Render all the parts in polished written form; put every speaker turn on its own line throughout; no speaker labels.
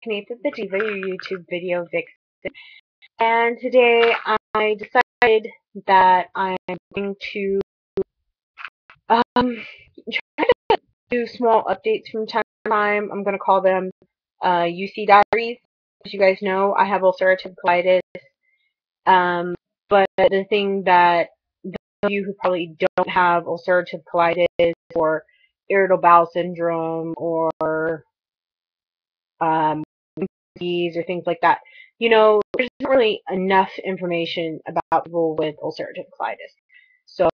Nathan the Diva, your YouTube video vixen, and today I decided that I'm going to try to do small updates from time to time. I'm going to call them UC Diaries. As you guys know, I have ulcerative colitis, um, but the thing that those of you who probably don't have ulcerative colitis or irritable bowel syndrome or um, disease or things like that. There's not really enough information about people with ulcerative colitis. So,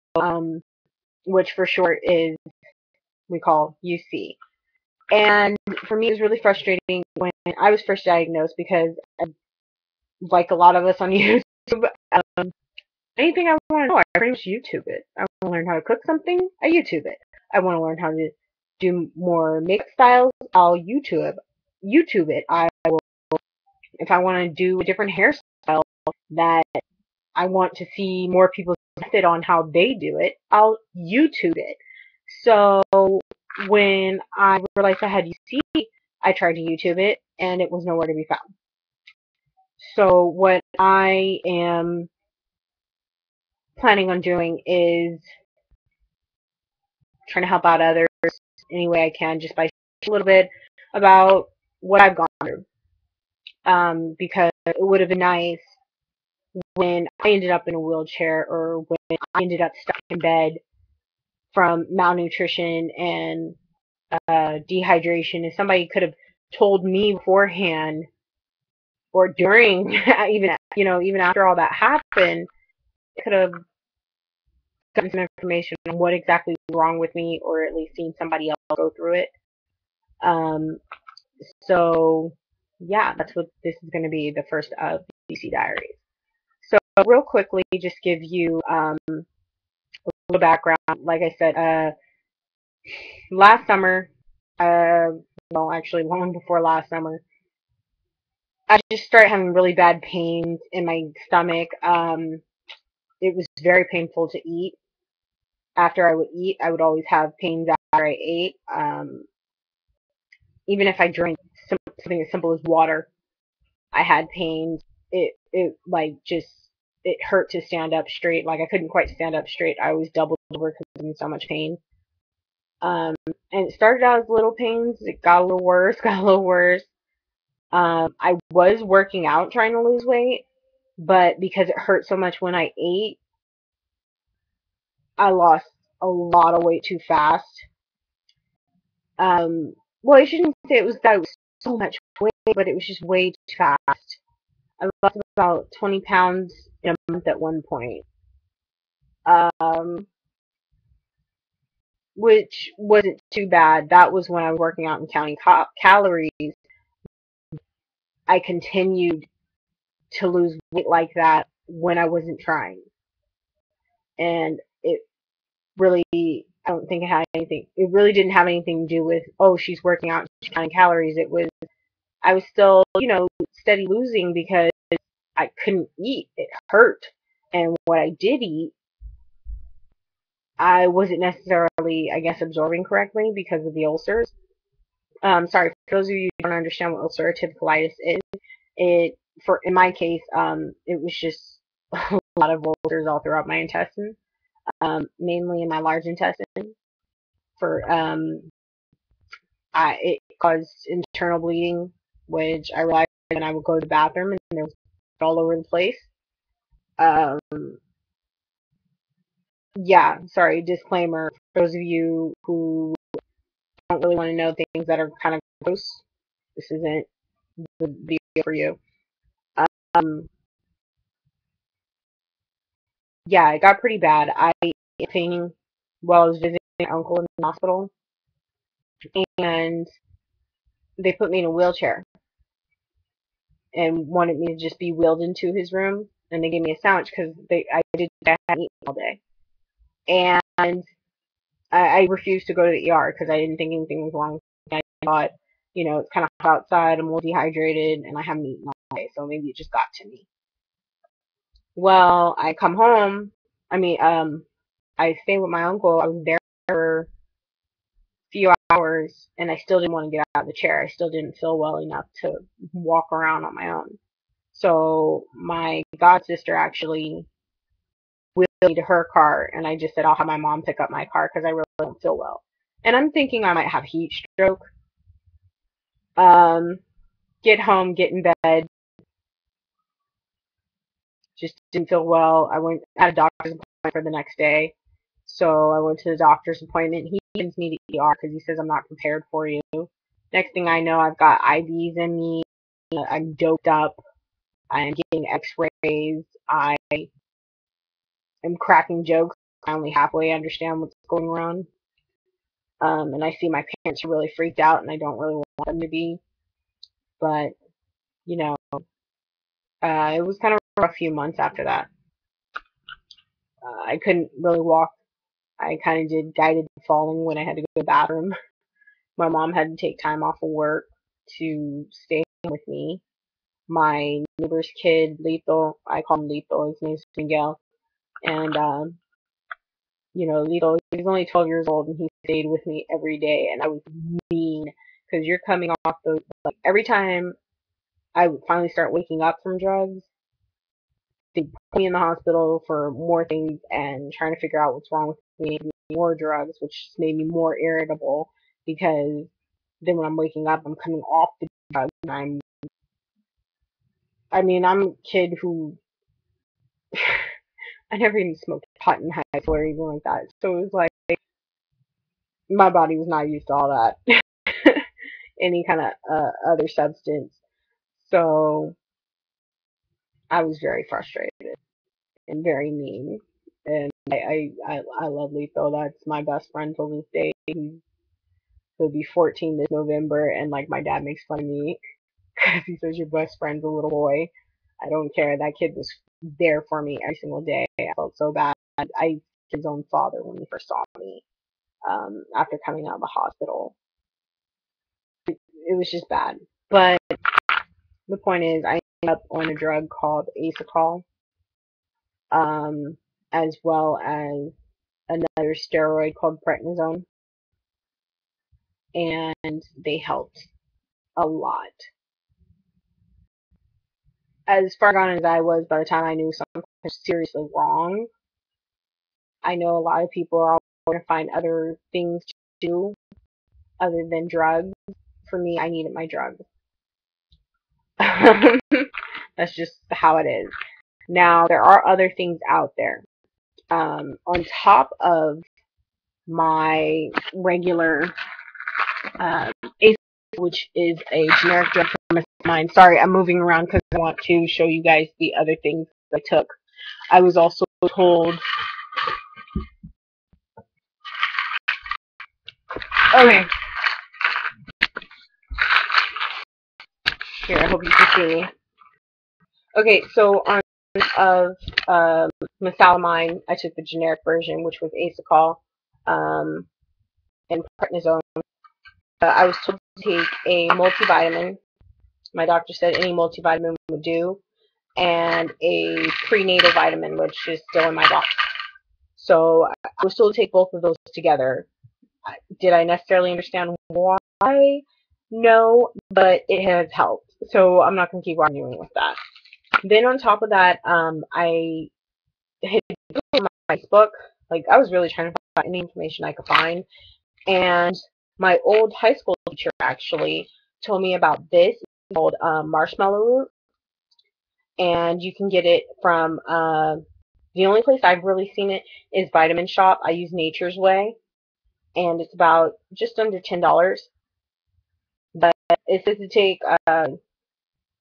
which for short is we call UC. And for me, it was really frustrating when I was first diagnosed because, like a lot of us on YouTube, um, anything I want to know, I pretty much YouTube it. I want to learn how to cook something, I YouTube it. I want to learn how to do more makeup styles, I'll YouTube it. If I want to do a different hairstyle that I want to see more people's method on how they do it, I'll YouTube it. So when I realized I had UC, I tried to YouTube it, and it was nowhere to be found. So what I am planning on doing is trying to help out others any way I can, just by sharing a little bit about what I've gone through. Because it would have been nice when I ended up in a wheelchair or when I ended up stuck in bed from malnutrition and dehydration, if somebody could have told me beforehand or during, even after all that happened, could have gotten some information on what exactly was wrong with me, or at least seen somebody else go through it. Um, so yeah, that's what this is going to be, the first of DC Diaries. So real quickly, just give you a little background. Like I said, last summer, well, actually long before last summer, I just started having really bad pains in my stomach. It was very painful to eat. After I would eat, I would always have pains after I ate. Even if I drank something as simple as water, I had pains. It hurt to stand up straight. Like, I couldn't quite stand up straight. I was doubled over because I was in so much pain. Um, and it started out as little pains. It got a little worse, got a little worse. I was working out trying to lose weight, but because it hurt so much when I ate, I lost a lot of weight too fast. Well, I shouldn't say it was that it was so much weight, but it was just way too fast. I lost about 20 pounds in a month at one point, um, which wasn't too bad. That was when I was working out and counting calories. I continued to lose weight like that when I wasn't trying. And it really, I don't think it really didn't have anything to do with, oh, she's working out, she's counting calories. It was, I was still, steady losing because I couldn't eat. It hurt. And what I did eat, I wasn't necessarily, I guess, absorbing correctly because of the ulcers. Sorry, for those of you who don't understand what ulcerative colitis is, in my case, it was just a lot of ulcers all throughout my intestine, mainly in my large intestine. It caused internal bleeding, which I realized when I would go to the bathroom and there was all over the place. Um, yeah, sorry, disclaimer. For those of you who don't really want to know things that are kind of gross, this isn't the video for you. Um, yeah, it got pretty bad. I was fainting while I was visiting my uncle in the hospital, and they put me in a wheelchair and wanted me to just be wheeled into his room, and they gave me a sandwich because I hadn't eaten all day, and I refused to go to the ER because I didn't think anything was wrong. I thought, it's kind of hot outside, I'm a little dehydrated, and I haven't eaten all day, so maybe it just got to me. Well, I come home. I mean, I stay with my uncle. I was there for a few hours, and I still didn't want to get out of the chair. I still didn't feel well enough to walk around on my own. So my god sister actually wheeled me to her car, and I just said I'll have my mom pick up my car because I really don't feel well. And I'm thinking I might have heat stroke. Um, get home, get in bed, just didn't feel well. I went had a doctor's appointment for the next day, so I went to the doctor's appointment. He sends me to ER because he says I'm not prepared for you. Next thing I know, I've got IVs in me. I'm doped up. I'm getting X-rays. I am cracking jokes. I only halfway understand what's going on. And I see my parents are really freaked out, and I don't really want them to be. But you know, it was kind of a rough few months after that. I couldn't really walk. I kind of did guided falling when I had to go to the bathroom. My mom had to take time off of work to stay with me. My neighbor's kid, Lethal, I call him Lethal, his name's Miguel, and Lethal, he was only 12 years old, and he stayed with me every day, and I was mean, because you're coming off those, like, every time I would finally start waking up from drugs, they put me in the hospital for more things, and trying to figure out what's wrong with me, more drugs, which made me more irritable, because then when I'm waking up, I'm coming off the drugs, and I'm a kid who, I never even smoked pot in high school or anything like that, so it was like, my body was not used to all that. Any kind of other substance. So I was very frustrated and very mean. And I love Lethal. That's my best friend till this day. He'll be 14 this November, and like my dad makes fun of me because he says your best friend's a little boy. I don't care. That kid was there for me every single day. I felt so bad. I his own father when he first saw me after coming out of the hospital. It was just bad. But the point is, I ended up on a drug called Asacol, um, as well as another steroid called Prednisone, and they helped a lot. As far gone as I was by the time I knew something was seriously wrong, I know a lot of people are going to find other things to do other than drugs. For me, I needed my drugs. That's just how it is. Now, there are other things out there. On top of my regular Asacol, which is a generic drug for Mesalamine. Sorry, I'm moving around because I want to show you guys the other things I took. I was also told. Okay. Here, I hope you can see me. Okay, so on of Mesalamine, I took the generic version, which was Asacol and Prednisone. I was told to take a multivitamin. My doctor said any multivitamin would do, and a prenatal vitamin, which is still in my box. So I was told to take both of those together. Did I necessarily understand why? No, but it has helped. So I'm not going to keep arguing with that. Then on top of that, I hit my Facebook. Like, I was really trying to find any information I could find. And my old high school teacher actually told me about this. It's called Marshmallow Root. And you can get it from, the only place I've really seen it is Vitamin Shop. I use Nature's Way. And it's about just under $10. But it says to take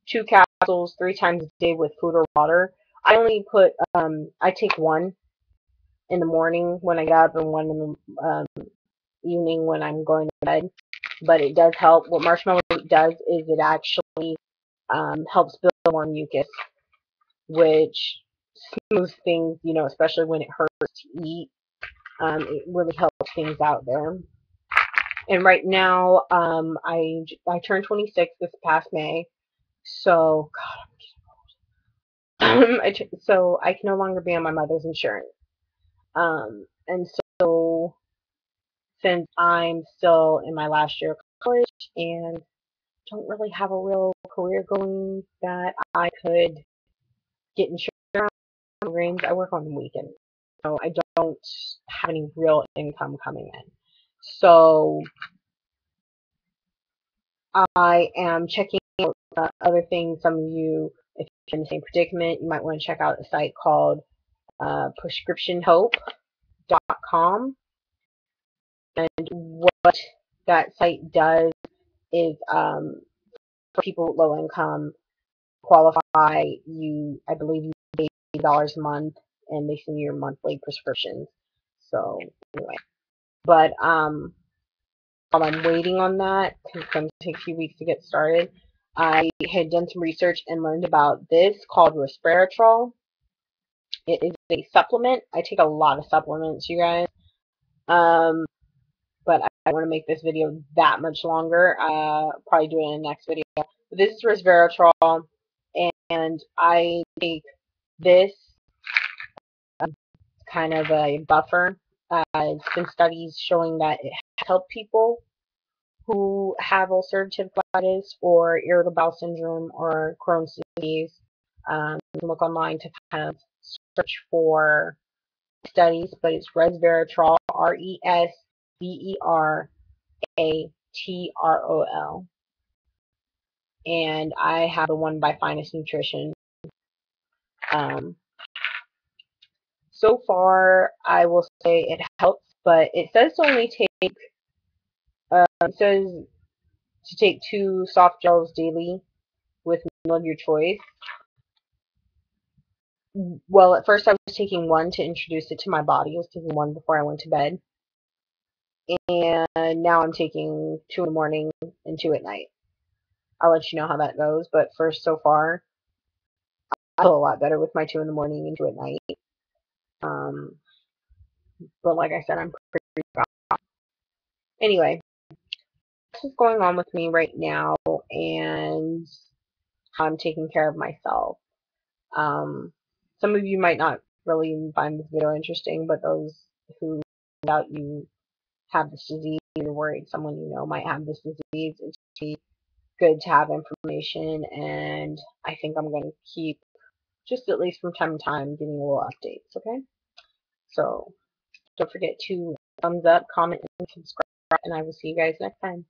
2 capsules 3 times a day with food or water. I only put I take one in the morning when I get up and one in the evening when I'm going to bed. But it does help. What Marshmallow Root does is it actually helps build more mucus, which smooths things, especially when it hurts to eat. It really helps things out there. And right now, I turned 26 this past May, so so I can no longer be on my mother's insurance. And so since I'm still in my last year of college and don't really have a real career going that I could get insurance programs. I work on the weekend, so I don't have any real income coming in. So I am checking out other things. Some of you, if you're in the same predicament, you might want to check out a site called prescriptionhope.com. And what that site does is for people with low income, qualify you, I believe you pay $80 a month, and they send you your monthly prescriptions. So anyway, but while I'm waiting on that, because it's going to take a few weeks to get started, I had done some research and learned about this called Resveratrol. It is a supplement. I take a lot of supplements, you guys. But I want to make this video that much longer. Probably do it in the next video. But this is Resveratrol, and I take this kind of a buffer. It's been studies showing that it helps people who have ulcerative colitis or irritable bowel syndrome or Crohn's disease. You can look online to kind of search for studies, but it's Resveratrol, Resveratrol. And I have the one by Finest Nutrition. So far, I will say it helps, but it says to only take, it says to take 2 soft gels daily with meal of your choice. Well, at first I was taking 1 to introduce it to my body. I was taking 1 before I went to bed. And now I'm taking 2 in the morning and 2 at night. I'll let you know how that goes, but first, so far, I feel a lot better with my 2 in the morning and 2 at night. But like I said, I'm pretty proud. Anyway, this is going on with me right now, and I'm taking care of myself. Some of you might not really find this video interesting, but those who find out you have this disease, you're worried someone you know might have this disease, it's good to have information, and I think I'm going to keep, just at least from time to time, giving little updates, okay? So, don't forget to thumbs up, comment, and subscribe, and I will see you guys next time.